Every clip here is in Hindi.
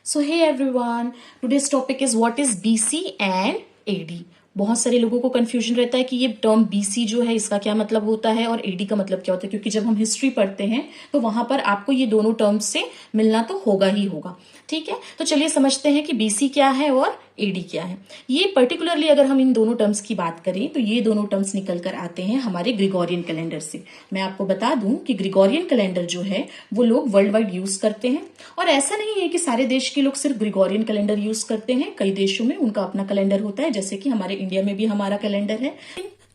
So hey everyone, today's topic is what is BC and AD। बहुत सारे लोगों को कंफ्यूजन रहता है कि ये टर्म BC जो है इसका क्या मतलब होता है और AD का मतलब क्या होता है, क्योंकि जब हम हिस्ट्री पढ़ते हैं तो वहां पर आपको ये दोनों टर्म्स से मिलना तो होगा ही होगा। ठीक है, तो चलिए समझते हैं कि BC क्या है और AD क्या है। ये पर्टिकुलरली अगर हम इन दोनों टर्म्स की बात करें तो ये दोनों टर्म्स निकल कर आते हैं हमारे ग्रिगोरियन कैलेंडर से। मैं आपको बता दूं कि ग्रिगोरियन कैलेंडर जो है वो लोग वर्ल्ड वाइड यूज करते हैं, और ऐसा नहीं है कि सारे देश के लोग सिर्फ ग्रिगोरियन कैलेंडर यूज करते हैं। कई देशों में उनका अपना कैलेंडर होता है, जैसे कि हमारे इंडिया में भी हमारा कैलेंडर है।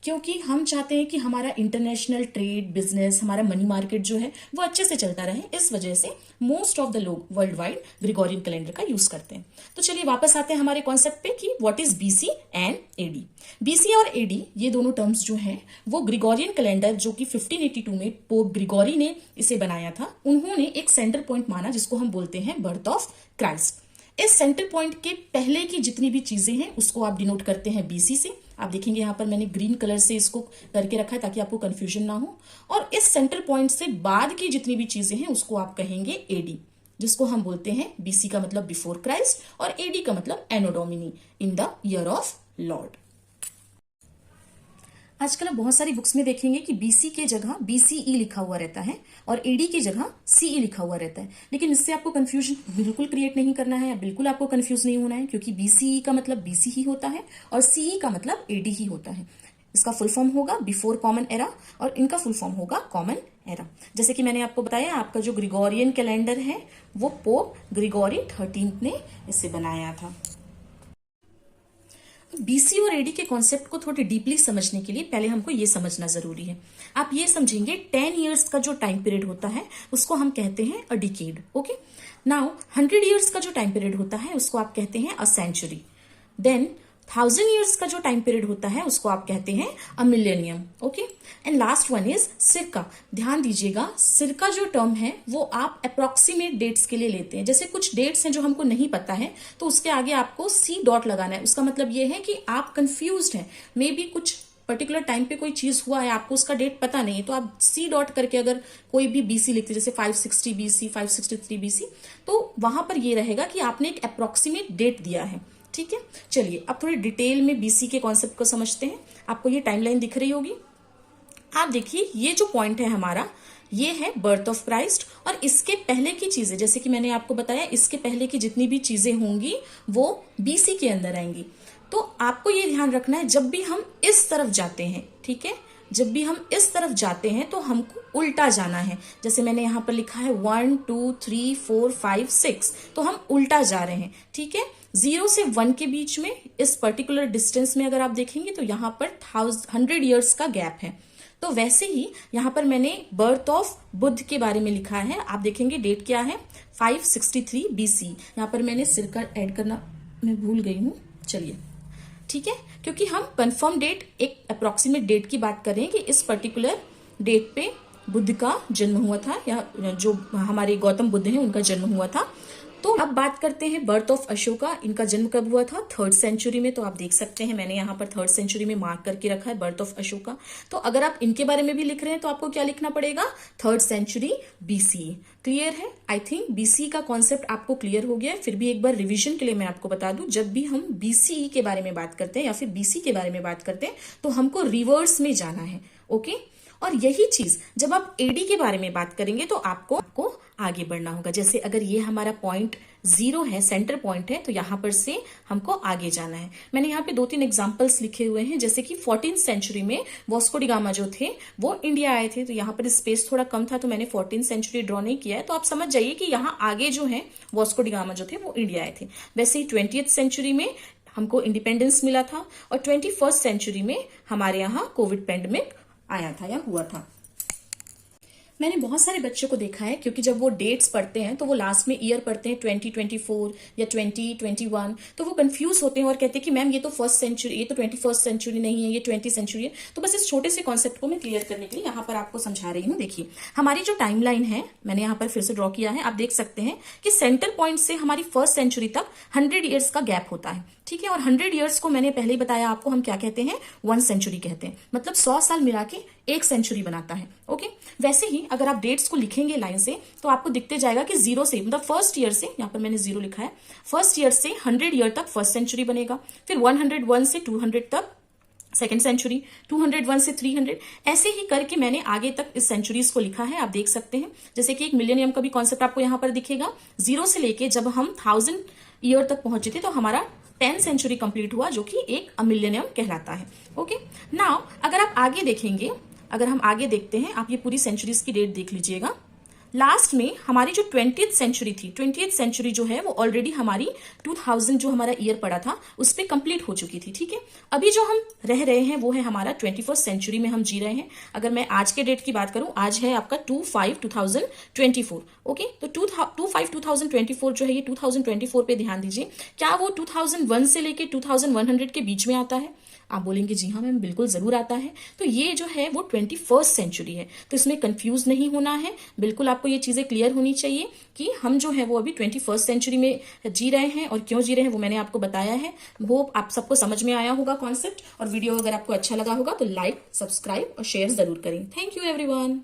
क्योंकि हम चाहते हैं कि हमारा इंटरनेशनल ट्रेड बिजनेस, हमारा मनी मार्केट जो है वो अच्छे से चलता रहे, इस वजह से मोस्ट ऑफ द लोग वर्ल्ड वाइड ग्रिगोरियन कैलेंडर का यूज करते हैं। तो चलिए वापस आते हैं हमारे कॉन्सेप्ट पे कि what is BC and AD. BC और एडी ये दोनों टर्म्स जो हैं वो ग्रिगोरियन कैलेंडर जो कि 1582 में पोप ग्रिगोरी ने इसे बनाया था, उन्होंने एक सेंटर पॉइंट माना जिसको हम बोलते हैं बर्थ ऑफ क्राइस्ट। इस सेंटर पॉइंट के पहले की जितनी भी चीजें हैं उसको आप डिनोट करते हैं बीसी से। आप देखेंगे यहाँ पर मैंने ग्रीन कलर से इसको करके रखा है ताकि आपको कंफ्यूजन ना हो। और इस सेंटर पॉइंट से बाद की जितनी भी चीजें हैं उसको आप कहेंगे एडी, जिसको हम बोलते हैं बीसी का मतलब बिफोर क्राइस्ट और एडी का मतलब anno domini, in the year of Lord. आजकल आप बहुत सारी बुक्स में देखेंगे कि बीसी के जगह बीसीई लिखा हुआ रहता है और एडी की जगह सीई लिखा हुआ रहता है, लेकिन इससे आपको कंफ्यूजन बिल्कुल क्रिएट नहीं करना है या बिल्कुल आपको कंफ्यूज नहीं होना है, क्योंकि बीसीई का मतलब बीसी ही होता है और सीई का मतलब एडी ही होता है। इसका फुल फॉर्म होगा बिफोर कॉमन एरा और इनका फुल फॉर्म होगा कॉमन एरा। जैसे कि मैंने आपको बताया, आपका जो ग्रिगोरियन कैलेंडर है वो पोप ग्रिगोरी 13 ने इसे बनाया था। बीसी और एडी के कॉन्सेप्ट को थोड़ी डीपली समझने के लिए पहले हमको ये समझना जरूरी है। आप ये समझेंगे 10 इयर्स का जो टाइम पीरियड होता है उसको हम कहते हैं अ डिकेड। ओके, नाउ 100 इयर्स का जो टाइम पीरियड होता है उसको आप कहते हैं अ सेंचुरी। देन 1000 इयर्स का जो टाइम पीरियड होता है उसको आप कहते हैं a millennium. Okay, and last one is circa. ध्यान दीजिएगा, सिरका जो टर्म है वो आप अप्रोक्सीमेट डेट्स के लिए लेते हैं। जैसे कुछ डेट्स हैं जो हमको नहीं पता है तो उसके आगे आपको सी डॉट लगाना है। उसका मतलब ये है कि आप कंफ्यूज्ड हैं, मे बी कुछ पर्टिकुलर टाइम पे कोई चीज हुआ है, आपको उसका डेट पता नहीं है, तो आप सी डॉट करके अगर कोई भी बीसी लिखते जैसे 560 बीसी 563 बीसी, तो वहां पर ये रहेगा कि आपने एक अप्रोक्सीमेट डेट दिया है। ठीक है, चलिए अब थोड़ी डिटेल में बीसी के कॉन्सेप्ट को समझते हैं। आपको ये टाइमलाइन दिख रही होगी। आप देखिए ये जो पॉइंट है हमारा, ये है बर्थ ऑफ क्राइस्ट, और इसके पहले की चीजें जैसे कि मैंने आपको बताया, इसके पहले की जितनी भी चीजें होंगी वो बीसी के अंदर आएंगी। तो आपको ये ध्यान रखना है जब भी हम इस तरफ जाते हैं, ठीक है, जब भी हम इस तरफ जाते हैं तो हमको उल्टा जाना है। जैसे मैंने यहां पर लिखा है 1 2 3 4 5 6, तो हम उल्टा जा रहे हैं। ठीक है, 0 से 1 के बीच में इस पर्टिकुलर डिस्टेंस में अगर आप देखेंगे तो यहां पर 100 इयर्स का गैप है। तो वैसे ही यहां पर मैंने बर्थ ऑफ बुद्ध के बारे में लिखा है। आप देखेंगे डेट क्या है 563 बीसी। यहां पर मैंने सिरका ऐड करना मैं भूल गई हूं, चलिए ठीक है, क्योंकि हम कंफर्म डेट, एक अप्रोक्सीमेट डेट की बात करें कि इस पर्टिकुलर डेट पे बुद्ध का जन्म हुआ था या जो हमारे गौतम बुद्ध हैं उनका जन्म हुआ था। तो अब बात करते हैं बर्थ ऑफ अशोका। इनका जन्म कब हुआ था? 3rd सेंचुरी में। तो आप देख सकते हैं मैंने यहाँ पर 3rd सेंचुरी में मार्क करके रखा है बर्थ ऑफ अशोका। तो अगर आप इनके बारे में भी लिख रहे हैं तो आपको क्या लिखना पड़ेगा? 3rd century BC. क्लियर है? आई थिंक बीसी का कॉन्सेप्ट आपको क्लियर हो गया है। फिर भी एक बार रिविजन के लिए मैं आपको बता दूं, जब भी हम बीसीई के बारे में बात करते हैं या फिर बीसी के बारे में बात करते हैं तो हमको रिवर्स में जाना है। ओके, और यही चीज जब आप एडी के बारे में बात करेंगे तो आपको आगे बढ़ना होगा। जैसे अगर ये हमारा पॉइंट 0 है, सेंटर पॉइंट है, तो यहां पर से हमको आगे जाना है। मैंने यहाँ पे 2-3 एग्जांपल्स लिखे हुए हैं। जैसे कि 14th सेंचुरी में वास्को डी गामा जो थे वो इंडिया आए थे, तो यहाँ पर स्पेस थोड़ा कम था तो मैंने 14th सेंचुरी ड्रॉ नहीं किया है। तो आप समझ जाइए कि यहाँ आगे जो है वास्को डी गामा जो थे वो इंडिया आए थे। वैसे ही 20th सेंचुरी में हमको इंडिपेंडेंस मिला था और 21st सेंचुरी में हमारे यहाँ कोविड पेंडेमिक आया था या हुआ था। मैंने बहुत सारे बच्चों को देखा है, क्योंकि जब वो डेट्स पढ़ते हैं तो वो लास्ट में ईयर पढ़ते हैं 2024 या 2021, तो वो कंफ्यूज होते हैं और कहते हैं कि मैम ये तो 1st सेंचुरी, ये तो 21st सेंचुरी नहीं है, ये 20th सेंचुरी है। तो बस इस छोटे से कॉन्सेप्ट को मैं क्लियर करने के लिए यहाँ पर आपको समझा रही हूँ। देखिए हमारी जो टाइमलाइन है मैंने यहाँ पर फिर से ड्रॉ किया है। आप देख सकते हैं कि सेंटर पॉइंट से हमारी 1st सेंचुरी तक 100 ईयर्स का गैप होता है। ठीक है, और 100 ईयर्स को मैंने पहले ही बताया आपको हम क्या कहते हैं? 1 सेंचुरी कहते हैं। मतलब 100 साल मिला के एक सेंचुरी बनाता है। ओके, वैसे ही अगर आप डेट्स को लिखेंगे लाइन से तो आपको दिखते जाएगा कि 0 से मतलब फर्स्ट ईयर से, यहाँ पर मैंने 0 लिखा है, फर्स्ट ईयर से 100 ईयर तक फर्स्ट सेंचुरी बनेगा, फिर 101 से 200 तक सेकेंड सेंचुरी, 201 से 300, ऐसे ही करके मैंने आगे तक इस सेंचुरीज को लिखा है। आप देख सकते हैं जैसे कि एक मिलेनियम का भी कॉन्सेप्ट आपको यहाँ पर दिखेगा। 0 से लेके जब हम 1000 ईयर तक पहुंचे थे तो हमारा 10 सेंचुरी कंप्लीट हुआ, जो कि एक मिलेनियम कहलाता है। ओके, नाउ अगर आप आगे देखेंगे, अगर हम आगे देखते हैं, आप ये पूरी सेंचुरीज की डेट देख लीजिएगा। लास्ट में हमारी जो 20th सेंचुरी थी, 20th सेंचुरी जो है वो ऑलरेडी हमारी 2000 जो हमारा ईयर पड़ा था उस पर कंप्लीट हो चुकी थी। ठीक है, अभी जो हम रह रहे हैं वो है हमारा 21st सेंचुरी में हम जी रहे हैं। अगर मैं आज के डेट की बात करूं, आज है आपका 25/2024। ओके, तो 25/2024 जो है ये 2024 पे ध्यान दीजिए। क्या वो 2001 से लेके 2100 के बीच में आता है? आप बोलेंगे जी हाँ मैम, बिल्कुल जरूर आता है। तो ये जो है वो 21st सेंचुरी है, तो इसमें कंफ्यूज नहीं होना है। बिल्कुल आपको ये चीजें क्लियर होनी चाहिए कि हम जो है वो अभी 21st सेंचुरी में जी रहे हैं, और क्यों जी रहे हैं वो मैंने आपको बताया है। वो आप सबको समझ में आया होगा कॉन्सेप्ट, और वीडियो अगर आपको अच्छा लगा होगा तो लाइक, सब्सक्राइब और शेयर जरूर करें। Thank you everyone.